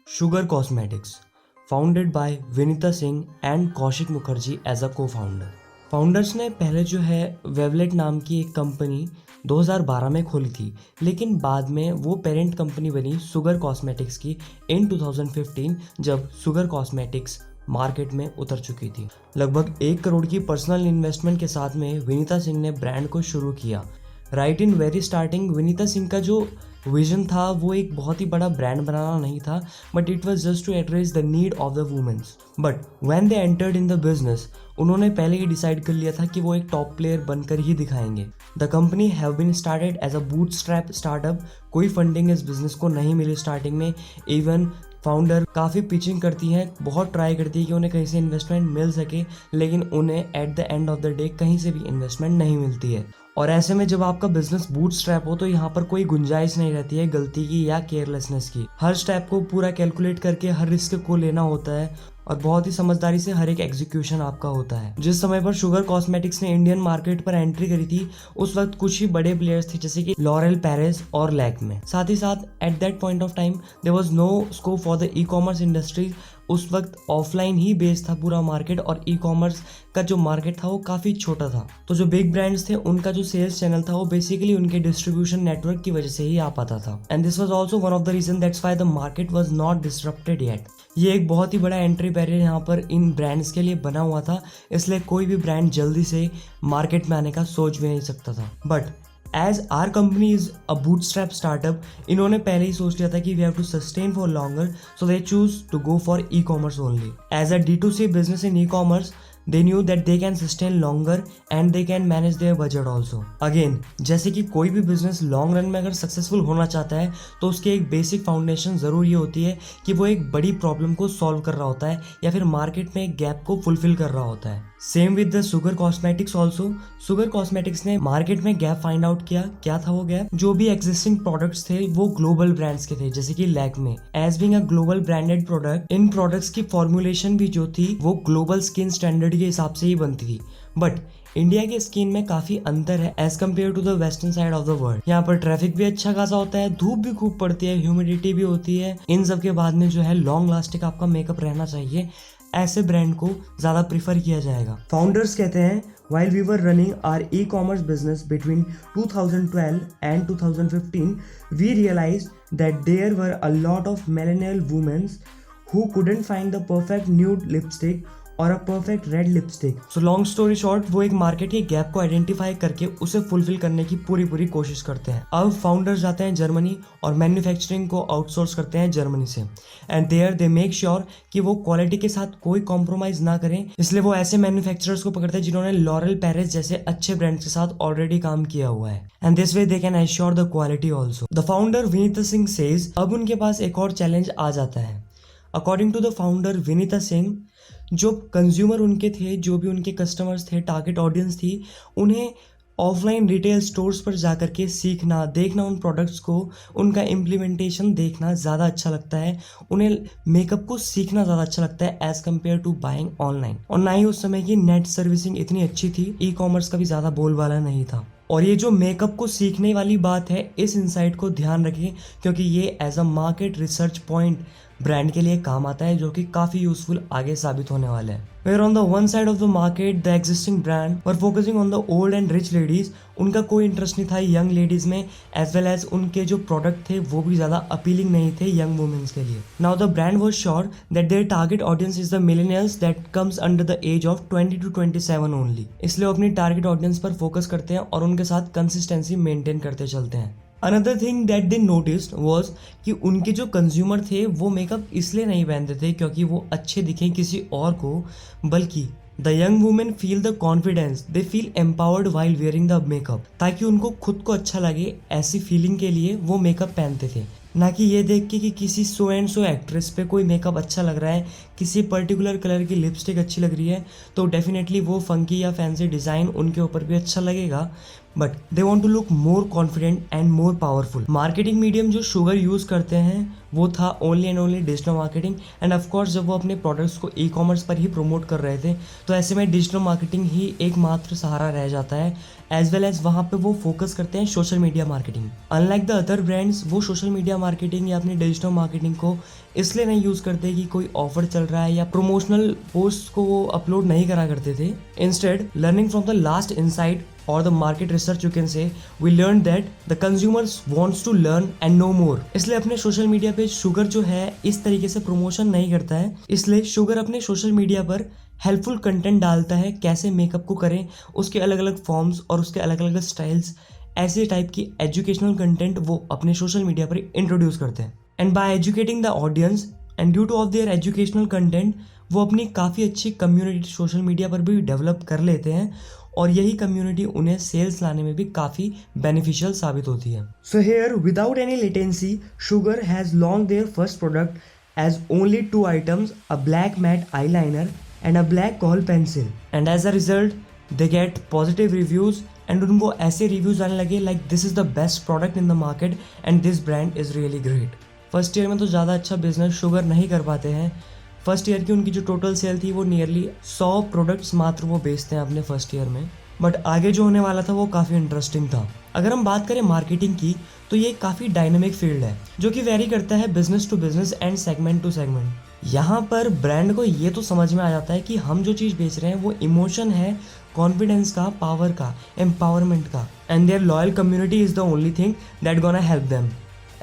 Sugar Cosmetics, founded by Vinita Singh and Kaushik Mukherjee as a co-founder. Founders ने पहले जो है wavelet नाम की एक कंपनी 2012 में खोली थी, लेकिन बाद में वो पेरेंट कंपनी बनी शुगर कॉस्मेटिक्स की इन 2015 जब शुगर कॉस्मेटिक्स मार्केट में उतर चुकी थी। लगभग 1 करोड़ की पर्सनल इन्वेस्टमेंट के साथ में विनीता सिंह ने ब्रांड को शुरू किया। Right in very starting Vinita Singh का जो विजन था वो एक बहुत ही बड़ा ब्रांड बनाना नहीं था, but it was just to address the need of the womens. But when they entered in the business, उन्होंने पहले ही डिसाइड कर लिया था कि वो एक टॉप प्लेयर बनकर ही दिखाएंगे। The company have been started as a bootstrap startup. कोई फंडिंग इस बिजनेस को नहीं मिली स्टार्टिंग में। इवन फाउंडर काफ़ी पिचिंग करती हैं, बहुत ट्राई करती है कि उन्हें कहीं से इन्वेस्टमेंट मिल सके, लेकिन उन्हें at the end of the day कहीं से भी इन्वेस्टमेंट नहीं मिलती है। और ऐसे में जब आपका बिजनेस बूटस्ट्रैप हो तो यहाँ पर कोई गुंजाइश नहीं रहती है गलती की या केयरलेसनेस की। हर स्टेप को पूरा कैलकुलेट करके हर रिस्क को लेना होता है और बहुत ही समझदारी से हर एक एग्जीक्यूशन आपका होता है। जिस समय पर शुगर कॉस्मेटिक्स ने इंडियन मार्केट पर एंट्री करी थी, उस वक्त कुछ ही बड़े प्लेयर्स थे जैसे कि लॉरेल पेरिस और लैक्मे। साथ ही साथ at that point of time there was no scope for the e commerce industry. उस वक्त ऑफलाइन ही बेस्ड था पूरा मार्केट और ई कॉमर्स का जो मार्केट था वो काफ़ी छोटा था। तो जो बिग ब्रांड्स थे उनका जो सेल्स चैनल था वो बेसिकली उनके डिस्ट्रीब्यूशन नेटवर्क की वजह से ही आ पाता था। And this was also one of the reason that's why the market was not disrupted yet. ये एक बहुत ही बड़ा एंट्री बैरियर यहाँ पर इन ब्रांड्स के लिए बना हुआ था, इसलिए कोई भी ब्रांड जल्दी से मार्केट में आने का सोच भी नहीं सकता था। But as our company is a bootstrap startup, इन्होंने पहले ही सोच लिया था कि we have to sustain for longer, so they choose to go for e commerce only. As a D2C business in e commerce, they knew that they can sustain longer and they can manage their budget also. Again, जैसे कि कोई भी business long run में अगर successful होना चाहता है तो उसकी एक बेसिक फाउंडेशन ज़रूर ये होती है कि वो एक बड़ी प्रॉब्लम को सॉल्व कर रहा होता है या फिर मार्केट में एक गैप को फुलफिल कर रहा होता है। Same with the sugar cosmetics also. Sugar cosmetics ने मार्केट में गैप फाइंड आउट किया। क्या था वो गैप? जो भी एग्जिस्टिंग प्रोडक्ट्स थे वो ग्लोबल ब्रांड्स के थे, जैसे कि Lakme. As being a global branded product, इन प्रोडक्ट्स की फॉर्मुलेशन भी जो थी वो ग्लोबल स्किन स्टैंडर्ड के हिसाब से ही बनती थी। बट इंडिया के स्किन में काफी अंतर है as compare to the western side of the world. यहाँ पर ट्रैफिक भी अच्छा खासा होता है, धूप भी खूब पड़ती है, ह्यूमिडिटी भी होती है। इन सब के बाद में जो है लॉन्ग लास्टिंग आपका मेकअप रहना चाहिए, ऐसे ब्रांड को ज्यादा प्रीफर किया जाएगा। फाउंडर्स कहते हैं, while we were running our e-commerce business between 2012 and 2015, we realized that there were a lot of millennial women who couldn't find the perfect nude lipstick और a perfect red lipstick. So long story short, वो एक market के gap को identify करके उसे fulfil करने की पूरी कोशिश करते हैं। अब फाउंडर्स जाते हैं जर्मनी और मैन्युफैक्चरिंग को आउटसोर्स करते हैं जर्मनी से। And there they make sure कि वो क्वालिटी के साथ कोई कॉम्प्रोमाइज ना करें, इसलिए वो ऐसे मैन्युफैक्चरर्स को पकड़ते हैं जिन्होंने लॉरेल पेरिस जैसे अच्छे ब्रांड्स के साथ ऑलरेडी काम किया हुआ है। And this way they can assure the quality also. The founder Vinita Singh says, अब उनके पास एक और चैलेंज आ जाता है। According to the founder Vinita Singh, जो कंज्यूमर उनके थे, जो भी उनके कस्टमर्स थे, टारगेट ऑडियंस थी, उन्हें ऑफलाइन रिटेल स्टोर्स पर जाकर के सीखना, देखना, उन प्रोडक्ट्स को, उनका इम्प्लीमेंटेशन देखना ज़्यादा अच्छा लगता है। उन्हें मेकअप को सीखना ज़्यादा अच्छा लगता है as compare to buying online. और ना ही उस समय की नेट सर्विसिंग इतनी अच्छी थी, ई कॉमर्स का भी ज़्यादा बोलबाला नहीं था। और ये जो मेकअप को सीखने वाली बात है, इस इंसाइट को ध्यान रखें क्योंकि ये as a market research point brand के लिए काम आता है, जो कि काफ़ी यूजफुल आगे साबित होने वाला है। Where on the one side of the market the existing brand were focusing on the old and rich ladies. उनका कोई इंटरेस्ट नहीं था यंग लेडीज में, एज वेल एज उनके जो प्रोडक्ट थे वो भी ज़्यादा अपीलिंग नहीं थे यंग वुमेन्स के लिए। Now the brand was sure that their target audience is the millennials that comes under the age of 20 to 27 only. इसलिए वो अपनी टारगेट ऑडियंस पर फोकस करते हैं और उनके साथ कंसिस्टेंसी मेंटेन करते चलते हैं। Another thing that they noticed was कि उनके जो कंज्यूमर थे वो मेकअप इसलिए नहीं पहनते थे क्योंकि वो अच्छे दिखें किसी और को, बल्कि the young women feel the confidence, they feel empowered while wearing the makeup, ताकि उनको खुद को अच्छा लगे, ऐसी फीलिंग के लिए वो मेकअप पहनते थे। ना कि ये देख के कि किसी सो एंड सो एक्ट्रेस पे कोई मेकअप अच्छा लग रहा है, किसी पर्टिकुलर कलर की लिपस्टिक अच्छी लग रही है तो डेफिनेटली वो फंकी या फैंसी डिज़ाइन उनके ऊपर भी अच्छा लगेगा, but they want to look more confident and more powerful. Marketing medium जो शुगर यूज़ करते हैं वो था only and only digital marketing. And of course जब वो अपने प्रोडक्ट्स को ई कॉमर्स पर ही प्रमोट कर रहे थे तो ऐसे में डिजिटल मार्केटिंग ही एकमात्र सहारा रह जाता है, एज वेल एज वहाँ पे वो फोकस करते हैं social media marketing. Unlike the other brands, वो सोशल मीडिया मार्केटिंग या अपनी डिजिटल मार्केटिंग को इसलिए नहीं यूज़ करते कि कोई ऑफर चल रहा है या प्रमोशनल पोस्ट को वो अपलोड नहीं करा करते थे। Instead, learning from the last insight or the market research you can say, we learned that the consumers wants to learn and know more। इसलिए अपने सोशल मीडिया पे शुगर जो है इस तरीके से प्रमोशन नहीं करता है। इसलिए शुगर अपने सोशल मीडिया पर हेल्पफुल कंटेंट डालता है, कैसे मेकअप को करें, उसके अलग अलग फॉर्म्स और उसके अलग अलग स्टाइल्स, ऐसे टाइप की एजुकेशनल कंटेंट वो अपने सोशल मीडिया पर इंट्रोड्यूस करते हैं। And by educating the audience and due to of their educational content वो अपनी काफ़ी अच्छी कम्युनिटी सोशल मीडिया पर भी डेवलप कर लेते हैं और यही कम्युनिटी उन्हें सेल्स लाने में भी काफ़ी बेनिफिशियल साबित होती है। So here without any latency Sugar has launch their first product as only 2 items, a black matte eyeliner and a black kohl pencil. And as a result they get positive reviews and उनको ऐसे reviews आने लगे like this is the best product in the market and this brand is really great. First year में तो ज़्यादा अच्छा business sugar नहीं कर पाते हैं। फर्स्ट ईयर की उनकी जो टोटल सेल थी वो नियरली 100 प्रोडक्ट्स मात्र वो बेचते हैं अपने फर्स्ट ईयर में। बट आगे जो होने वाला था वो काफ़ी इंटरेस्टिंग था। अगर हम बात करें मार्केटिंग की तो ये काफ़ी डायनामिक फील्ड है जो कि वेरी करता है business to business and segment to segment. यहाँ पर ब्रांड को ये तो समझ में आ जाता है कि हम जो चीज़ बेच रहे हैं वो इमोशन है, कॉन्फिडेंस का, पावर का, एम्पावरमेंट का, and their loyal community is the only thing that gonna help them.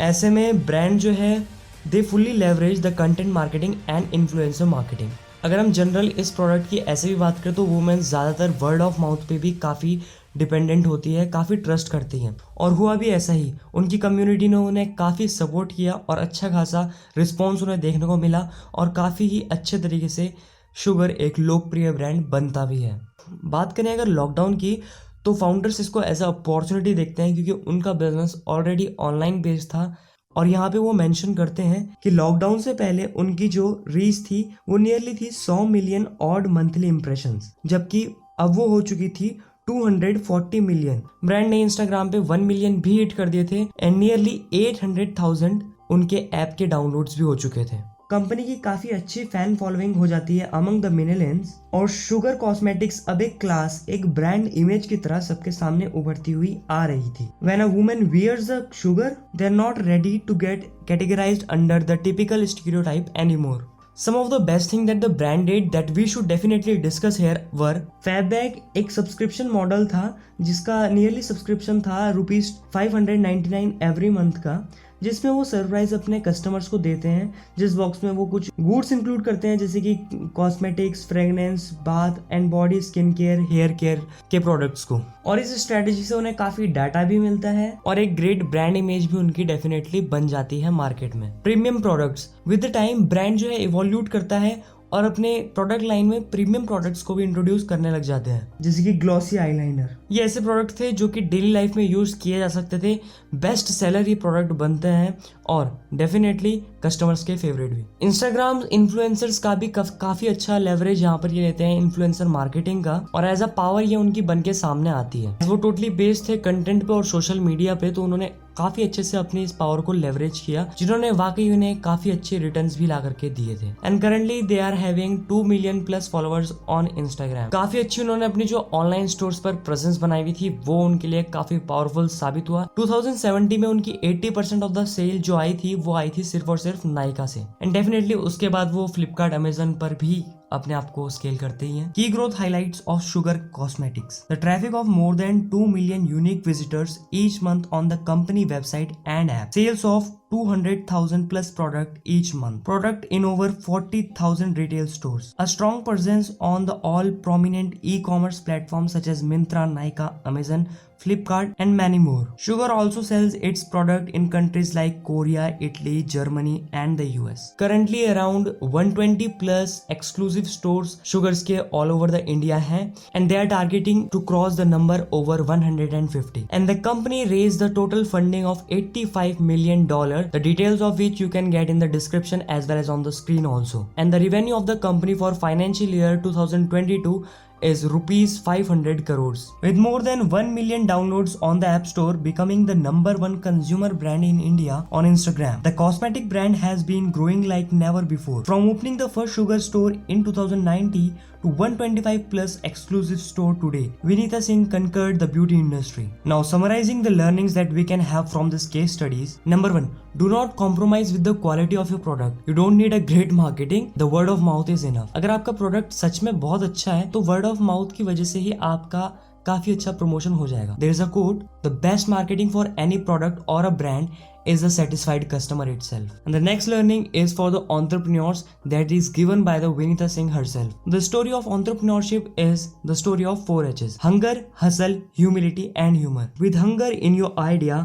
ऐसे में ब्रांड जो है they fully leverage the content marketing and influencer marketing. अगर हम जनरल इस प्रोडक्ट की ऐसे भी बात करें तो वुमेन ज़्यादातर वर्ड ऑफ माउथ पे भी काफ़ी डिपेंडेंट होती है, काफ़ी ट्रस्ट करती हैं और हुआ भी ऐसा ही। उनकी कम्युनिटी ने उन्हें काफ़ी सपोर्ट किया और अच्छा खासा रिस्पॉन्स उन्हें देखने को मिला और काफ़ी ही अच्छे तरीके से शुगर एक लोकप्रिय ब्रांड बनता भी है। बात करें अगर लॉकडाउन की तो फाउंडर्स इसको एज अ अपॉर्चुनिटी देखते हैं क्योंकि उनका बिजनेस ऑलरेडी ऑनलाइन बेस्ड था और यहाँ पे वो मेंशन करते हैं कि लॉकडाउन से पहले उनकी जो रीच थी वो नियरली थी 100 मिलियन ऑड मंथली इंप्रेशंस, जबकि अब वो हो चुकी थी 240 मिलियन। ब्रांड ने इंस्टाग्राम पे 1 मिलियन भी हिट कर दिए थे एंड नियरली 800,000 उनके ऐप के डाउनलोड्स भी हो चुके थे। कंपनी की काफी अच्छी फैन फॉलोइंग हो जाती है अमंग द मिलेनियल्स और शुगर कॉस्मेटिक्स अब एक क्लास, एक ब्रांड इमेज की तरह सबके सामने उभरती हुई आ रही थी। When a woman wears a sugar, they are not ready to get categorized under the typical stereotype anymore. Some of the best thing that the brand did that we should definitely discuss here were Fabbag एक subscription model था जिसका nearly subscription था ₹599 every month का, जिसमें वो surprise अपने customers को देते हैं, जिस बॉक्स में वो कुछ गुड्स इंक्लूड करते हैं जैसे कि cosmetics, fragrances, bath and body skin care, hair care के प्रोडक्ट्स को। और इस स्ट्रेटेजी से उन्हें काफी डाटा भी मिलता है और एक ग्रेट ब्रांड इमेज भी उनकी डेफिनेटली बन जाती है मार्केट में। Premium products, with the time brand जो है इवोल्यूट करता है और अपने प्रोडक्ट लाइन में प्रीमियम प्रोडक्ट्स को भी इंट्रोड्यूस करने लग जाते हैं, जैसे कि ग्लॉसी आईलाइनर। ये ऐसे प्रोडक्ट थे जो कि डेली लाइफ में यूज किए जा सकते थे। बेस्ट सेलर ये प्रोडक्ट बनते हैं और डेफिनेटली कस्टमर्स के फेवरेट भी। इंस्टाग्राम इन्फ्लुएंसर्स का भी काफी अच्छा लेवरेज यहाँ पर ये लेते हैं इन्फ्लुएंसर मार्केटिंग का, और एज अ पावर ये उनकी बन के सामने आती है। वो टोटली बेस्ड थे कंटेंट पे और सोशल मीडिया पे, तो उन्होंने काफी अच्छे से अपनी इस पावर को लेवरेज किया, जिन्होंने वाकई उन्हें काफी अच्छे रिटर्न्स भी ला करके दिए थे। And currently they are having 2 million plus followers on Instagram. काफी अच्छी उन्होंने अपनी जो ऑनलाइन स्टोर्स पर प्रेजेंस बनाई हुई थी वो उनके लिए काफी पावरफुल साबित हुआ। 2070 में उनकी 80% ऑफ द सेल जो आई थी वो आई थी सिर्फ और सिर्फ नायका से। एंड डेफिनेटली उसके बाद वो फ्लिपकार्ट, अमेजन पर भी अपने आप को स्केल करते ही हैं। की growth highlights of Sugar cosmetics, the traffic of more than 2 million unique visitors each month on the company website and app, sales of 200,000 plus product each month, product in over 40,000 retail stores, a strong presence on the all prominent e-commerce platforms such as Myntra, Nykaa, Amazon, Flipkart and many more. Sugar also sells its product in countries like Korea, Italy, Germany and the US. Currently around 120 plus exclusive stores Sugars के all over the India हैं and they are targeting to cross the number over 150. And the company raised the total funding of $85 million, the details of which you can get in the description as well as on the screen also. And the revenue of the company for financial year 2022 is rupees 500 crores. With more than 1 million downloads on the App Store, becoming the #1 consumer brand in India on Instagram. The cosmetic brand has been growing like never before. From opening the first sugar store in 2019 to 125 plus exclusive store today, Vinita Singh conquered the beauty industry. Now summarizing the learnings that we can have from this case studies. Number 1, do not compromise with the quality of your product. You don't need a great marketing. The word of mouth is enough. अगर आपका product such में बहुत अच्छा है तो word of mouth की वजह से ही आपका काफी अच्छा प्रमोशन हो जाएगा. There is a quote, the best marketing for any product or a brand is the satisfied customer itself. And the next learning is for the entrepreneurs that is given by the Vinita Singh herself. The story of entrepreneurship is the story of 4 H's: hunger, hustle, humility and humor. With hunger in your idea,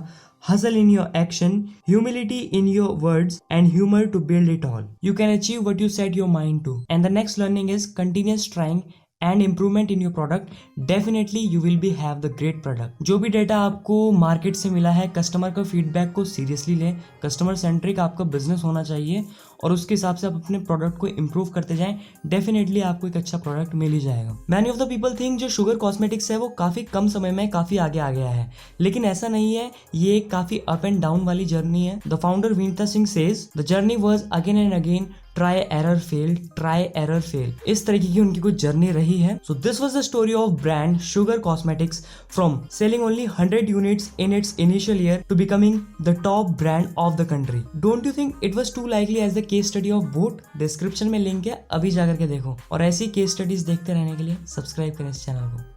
hustle in your action, humility in your words and humor to build it all, you can achieve what you set your mind to. And the next learning is continuous trying and improvement in your product. Definitely you will be have the great product. जो भी data आपको market से मिला है, customer का feedback को seriously लें. Customer centric आपका बिजनेस होना चाहिए और उसके हिसाब से आप अपने प्रोडक्ट को इम्प्रूव करते जाएं. डेफिनेटली आपको एक अच्छा प्रोडक्ट मिल ही जाएगा. Many of the people think जो शुगर कॉस्मेटिक्स है वो काफी कम समय में काफी आगे आ गया है, लेकिन ऐसा नहीं है. ये काफी अप एंड डाउन वाली जर्नी है. The founder Vinita Singh says the journey was again and again try error fail, try error fail. इस तरीके की उनकी कुछ जर्नी रही है. So this was the story of brand Sugar cosmetics from selling only 100 units in its initial year to becoming the top brand of the country. Don't you think it was too likely as the case study of boat? Description में link है, अभी जाकर के देखो. और ऐसी case studies देखते रहने के लिए सब्सक्राइब करें इस चैनल को.